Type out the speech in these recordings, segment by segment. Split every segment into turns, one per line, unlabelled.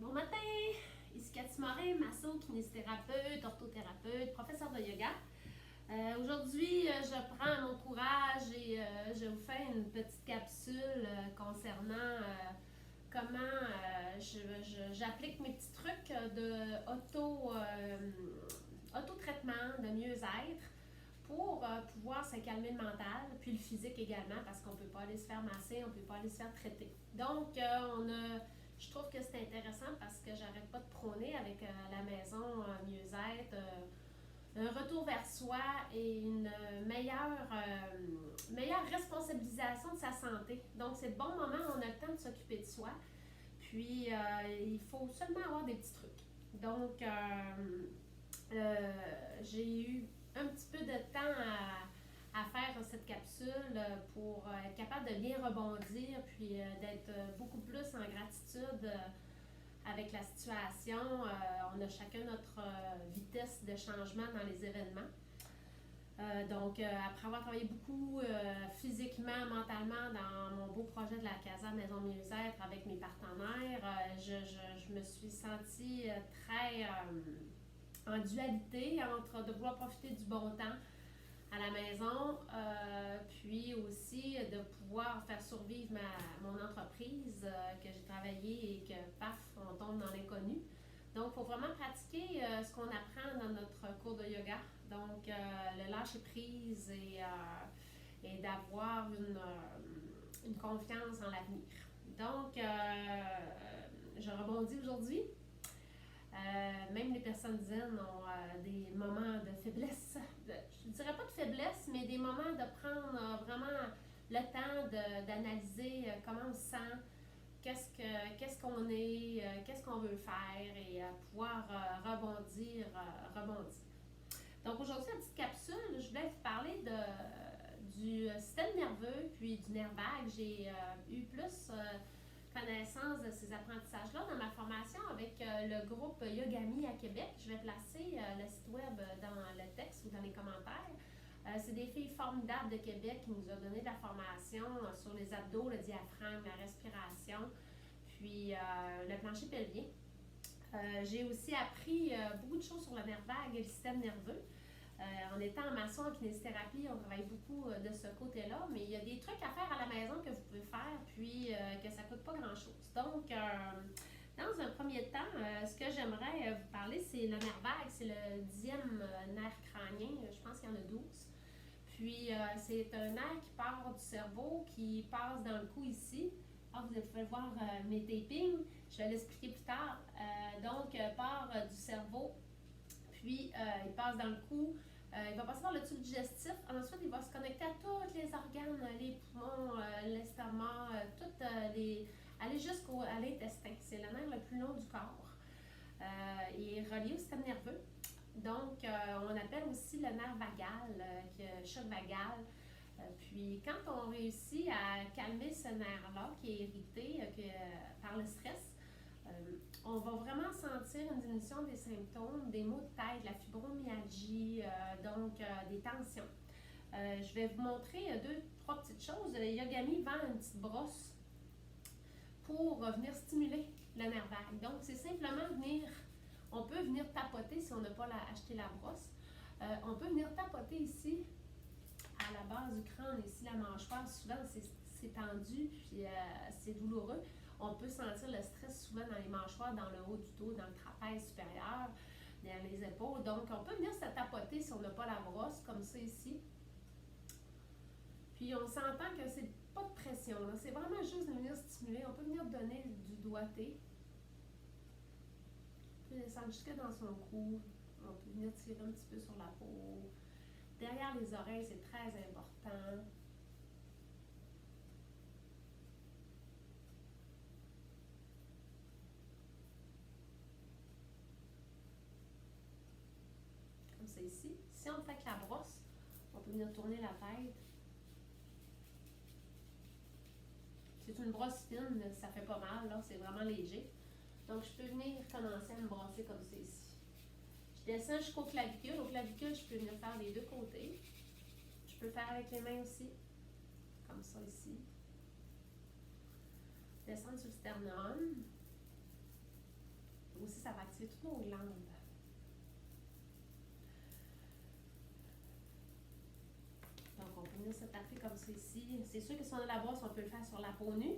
Bon matin! Ici Cathy Morin, masso, kinésithérapeute, orthothérapeute, professeur de yoga. Aujourd'hui, je prends mon courage et je vous fais une petite capsule concernant comment j'applique mes petits trucs de auto-traitement, de mieux-être pour pouvoir se calmer le mental, puis le physique également, parce qu'on ne peut pas aller se faire masser, on ne peut pas aller se faire traiter. Donc, je trouve que c'est intéressant parce que j'arrête pas de prôner avec la maison mieux-être, un retour vers soi et une meilleure responsabilisation de sa santé. Donc, c'est le bon moment, on a le temps de s'occuper de soi. Puis, il faut seulement avoir des petits trucs. Donc, j'ai eu un petit peu de temps à faire cette capsule pour être capable de bien rebondir puis d'être beaucoup plus en gratitude avec la situation. On a chacun notre vitesse de changement dans les événements. Donc, après avoir travaillé beaucoup physiquement, mentalement dans mon beau projet de la Casa Maison Mieux-être avec mes partenaires, je me suis sentie très en dualité entre de vouloir profiter du bon temps à la maison, puis aussi de pouvoir faire survivre mon entreprise que j'ai travaillée et que, paf, on tombe dans l'inconnu. Donc, il faut vraiment pratiquer ce qu'on apprend dans notre cours de yoga. Donc, le lâcher-prise et d'avoir une confiance en l'avenir. Donc, je rebondis aujourd'hui. Même les personnes zen ont des moments de faiblesse, je ne dirais pas de faiblesse, mais des moments de prendre vraiment le temps d'analyser comment on se sent, qu'est-ce qu'on est, qu'est-ce qu'on veut faire et pouvoir rebondir. Donc aujourd'hui, la petite capsule, je voulais vous parler du système nerveux puis du nerf vague. J'ai eu plus connaissance de ces apprentissages-là dans ma formation avec le groupe Yogami à Québec. Je vais placer le site web dans le texte ou dans les commentaires. C'est des filles formidables de Québec qui nous ont donné de la formation sur les abdos, le diaphragme, la respiration, puis le plancher pelvien. J'ai aussi appris beaucoup de choses sur le nerf vague et le système nerveux. En étant en maçon, en kinésithérapie, on travaille beaucoup de ce côté-là, mais il y a des trucs à faire à la maison que vous pouvez faire, puis que ça ne coûte pas grand-chose. Donc, dans un premier temps, ce que j'aimerais vous parler, c'est le nerf vague, c'est le 10e nerf crânien, je pense qu'il y en a 12. Puis, c'est un nerf qui part du cerveau, qui passe dans le cou ici. Ah, vous pouvez voir mes tapings, je vais l'expliquer plus tard. Donc, part du cerveau, puis il passe dans le cou, il va passer par le tube digestif, ensuite il va se connecter à tous les organes, les poumons, l'estomac, aller jusqu'à l'intestin. C'est le nerf le plus long du corps. Il est relié au système nerveux. Donc, on appelle aussi le nerf vagal, choc vagal. Puis, quand on réussit à calmer ce nerf-là qui est irrité par le stress, on va vraiment sentir une diminution des symptômes, des maux de tête, la fibromyalgie, donc des tensions. Je vais vous montrer trois petites choses. Yogami vend une petite brosse pour venir stimuler le nerf vague. Donc, c'est simplement on peut venir tapoter si on n'a pas acheté la brosse. On peut venir tapoter ici, à la base du crâne, ici la mâchoire. Souvent, c'est tendu, puis c'est douloureux. On peut sentir le stress souvent dans les mâchoires, dans le haut du dos, dans le trapèze supérieur, derrière les épaules. Donc, on peut venir se tapoter si on n'a pas la brosse, comme ça ici. Puis, on s'entend que c'est pas de pression, c'est vraiment juste de venir stimuler. On peut venir donner du doigté. On peut descendre jusque dans son cou. On peut venir tirer un petit peu sur la peau. Derrière les oreilles, c'est très important. Comme ça ici. Si on fait avec la brosse, on peut venir tourner la tête. C'est une brosse fine, ça fait pas mal, là, c'est vraiment léger. Donc, je peux venir commencer à me brosser comme ça ici. Je descends jusqu'au clavicule. Au clavicule, je peux venir faire les deux côtés. Je peux faire avec les mains aussi, comme ça ici. Descendre sur le sternum. aussi, ça va activer toutes nos glandes. Donc, on peut venir se taper comme ça ici. C'est sûr que si on a la brosse, on peut le faire sur la peau nue.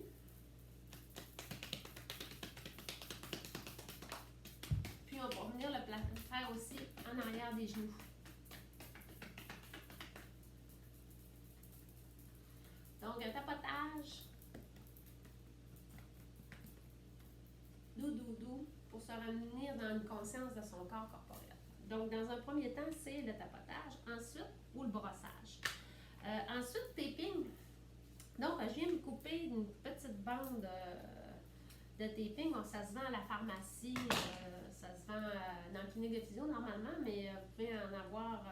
Puis, on va venir le faire aussi en arrière des genoux. Donc, un tapotage. Doux, pour se revenir dans une conscience de son corps corporel. Donc, dans un premier temps, c'est le tapotage. Ensuite, ou le brossage. Ensuite, taping. Donc, je viens me couper une petite bande de taping. Bon, ça se vend à la pharmacie, ça se vend dans la clinique de physio normalement, mais vous pouvez en avoir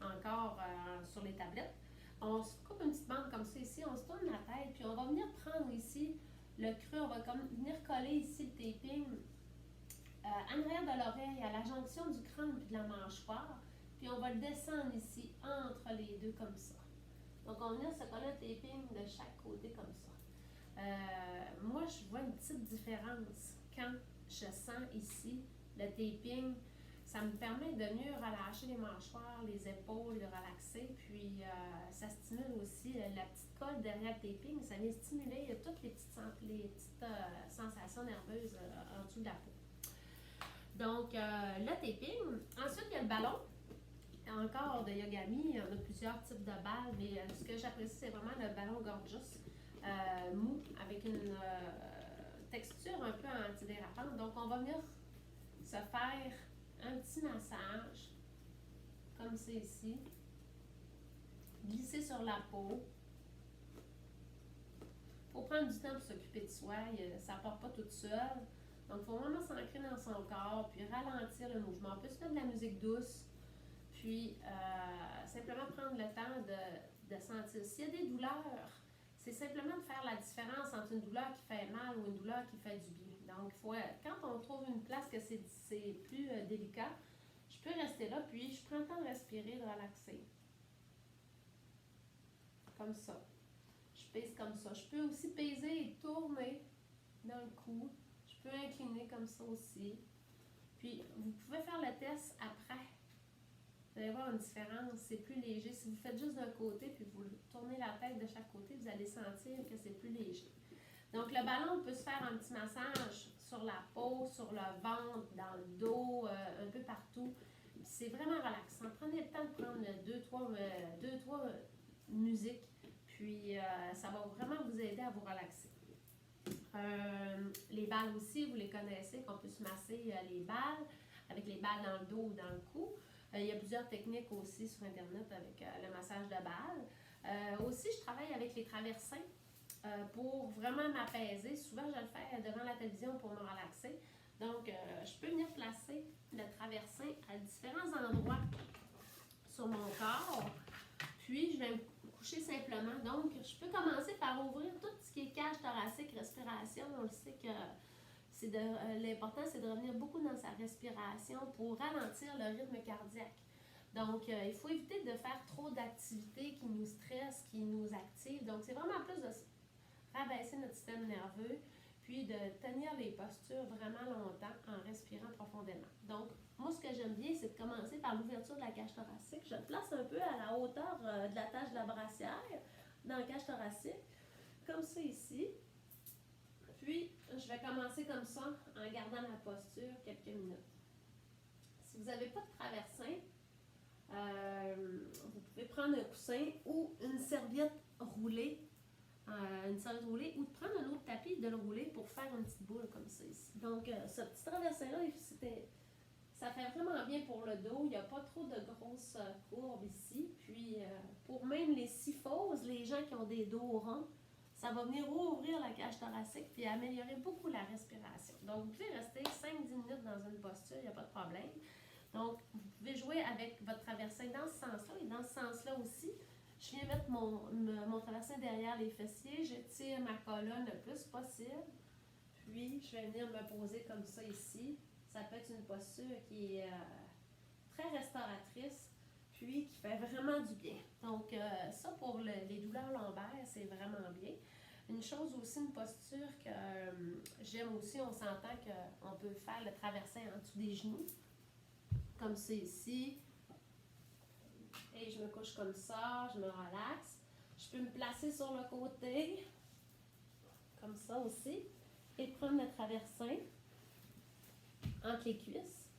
encore sur les tablettes. On se coupe une petite bande comme ça ici, on se tourne la tête, puis on va venir prendre ici le creux, on va venir coller ici le taping en arrière de l'oreille, à la jonction du crâne puis de la mâchoire, puis on va le descendre ici entre les deux comme ça. Donc on va venir se coller un taping de chaque côté comme ça. Moi, je vois une petite différence quand je sens ici le taping. Ça me permet de mieux relâcher les mâchoires, les épaules, de relaxer. Puis, ça stimule aussi la petite colle derrière le taping. Ça vient stimuler toutes les petites sensations nerveuses en dessous de la peau. Donc, le taping. Ensuite, il y a le ballon. Encore de Yogami, il y en a plusieurs types de balles, mais ce que j'apprécie, c'est vraiment le ballon gorgeous, mou, avec une texture un peu antidérapante. Donc, on va venir se faire un petit massage, comme c'est ici, glisser sur la peau. Il faut prendre du temps pour s'occuper de soi, ça ne part pas toute seule. Donc, il faut vraiment s'ancrer dans son corps, puis ralentir le mouvement. On peut se mettre de la musique douce, puis simplement prendre le temps de sentir. S'il y a des douleurs, c'est simplement de faire la différence entre une douleur qui fait mal ou une douleur qui fait du bien. Donc, quand on trouve une place que c'est plus délicat, je peux rester là, puis je prends le temps de respirer, de relaxer. Comme ça. Je pèse comme ça. Je peux aussi peser et tourner dans le cou. Je peux incliner comme ça aussi. Puis, vous pouvez faire le test après. Vous allez voir une différence, c'est plus léger. Si vous faites juste d'un côté, puis vous tournez la tête de chaque côté, vous allez sentir que c'est plus léger. Donc, le ballon, on peut se faire un petit massage sur la peau, sur le ventre, dans le dos, un peu partout. C'est vraiment relaxant. Prenez le temps de prendre deux, trois musiques, puis ça va vraiment vous aider à vous relaxer. Les balles aussi, vous les connaissez, qu'on peut se masser les balles, avec les balles dans le dos ou dans le cou. Il y a plusieurs techniques aussi sur Internet avec le massage de balles. Aussi, je travaille avec les traversins pour vraiment m'apaiser. Souvent, je le fais devant la télévision pour me relaxer. Donc, je peux venir placer le traversin à différents endroits sur mon corps. Puis, je vais me coucher simplement. Donc, je peux commencer par ouvrir tout ce qui est cage thoracique, respiration. On le sait que l'important, c'est de revenir beaucoup dans sa respiration pour ralentir le rythme cardiaque. Donc, il faut éviter de faire trop d'activités qui nous stressent, qui nous activent. Donc, c'est vraiment plus de rabaisser notre système nerveux, puis de tenir les postures vraiment longtemps en respirant profondément. Donc, moi, ce que j'aime bien, c'est de commencer par l'ouverture de la cage thoracique. Je le place un peu à la hauteur de la tâche de la brassière dans la cage thoracique, comme ça ici. Puis, je vais commencer comme ça en gardant la posture quelques minutes. Si vous n'avez pas de traversin, vous pouvez prendre un coussin ou une serviette roulée, ou de prendre un autre tapis et de le rouler pour faire une petite boule comme ça ici. Donc, ce petit traversin-là, ça fait vraiment bien pour le dos. Il n'y a pas trop de grosses courbes ici. Puis, pour même les syphoses, les gens qui ont des dos ronds, ça va venir ouvrir la cage thoracique puis améliorer beaucoup la respiration. Donc, vous pouvez rester 5-10 minutes dans une posture, il n'y a pas de problème. Donc, vous pouvez jouer avec votre traversin dans ce sens-là et dans ce sens-là aussi. Je viens mettre mon traversin derrière les fessiers, j'étire ma colonne le plus possible. Puis, je vais venir me poser comme ça ici. Ça peut être une posture qui est très restauratrice, puis qui fait vraiment du bien. Donc, ça pour les douleurs lombaires, c'est vraiment bien. Une chose aussi, une posture que j'aime aussi, on s'entend qu'on peut faire le traversin en dessous des genoux, comme c'est ici. Et je me couche comme ça, je me relaxe. Je peux me placer sur le côté, comme ça aussi, et prendre le traversin entre les cuisses.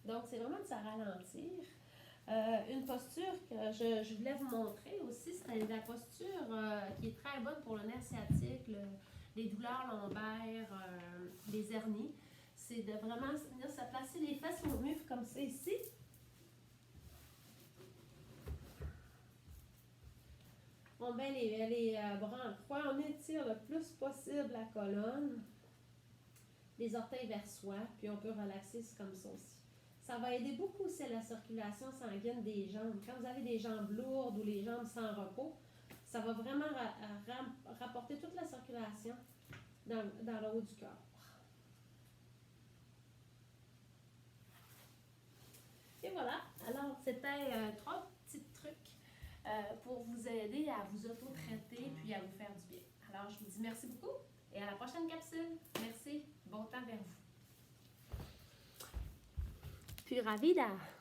Donc, c'est vraiment de se ralentir. Une posture que je voulais vous montrer aussi, c'est la posture qui est très bonne pour le nerf sciatique, les douleurs lombaires, les hernies. C'est de vraiment venir se placer les fesses au mur comme ça ici. On met les bras en croix, on étire le plus possible la colonne, les orteils vers soi, puis on peut relaxer comme ça aussi. Ça va aider beaucoup aussi à la circulation sanguine des jambes. Quand vous avez des jambes lourdes ou les jambes sans repos, ça va vraiment rapporter toute la circulation dans le haut du corps. Et voilà, alors c'était 3 petits trucs pour vous aider à vous auto-traiter puis à vous faire du bien. Alors je vous dis merci beaucoup et à la prochaine capsule. Merci, bon temps vers vous. Pura vida!